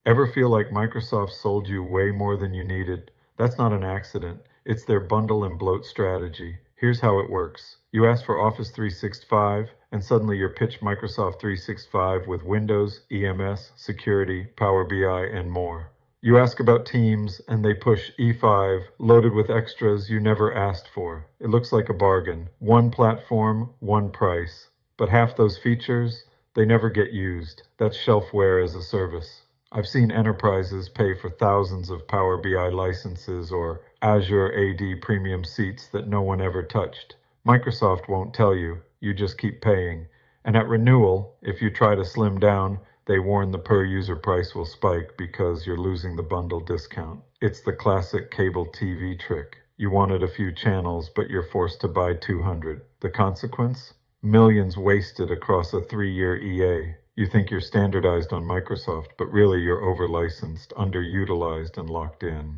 Ever feel like Microsoft sold you way more than you needed? That's not an accident. It's their bundle and bloat strategy. Here's how it works. You ask for Office 365, and suddenly you're pitched Microsoft 365 with Windows, EMS, security, Power BI, and more. You ask about Teams, and they push E5 loaded with extras you never asked for. It looks like a bargain. One platform, one price. But half those features, they never get used. That's shelfware as a service. I've seen enterprises pay for thousands of Power BI licenses or Azure AD premium seats that no one ever touched. Microsoft won't tell you, you just keep paying. And at renewal, if you try to slim down, they warn the per user price will spike because you're losing the bundle discount. It's the classic cable TV trick. You wanted a few channels, but you're forced to buy 200. The consequence? Millions wasted across a 3-year EA. You think you're standardized on Microsoft, but really you're over-licensed, underutilized, and locked in.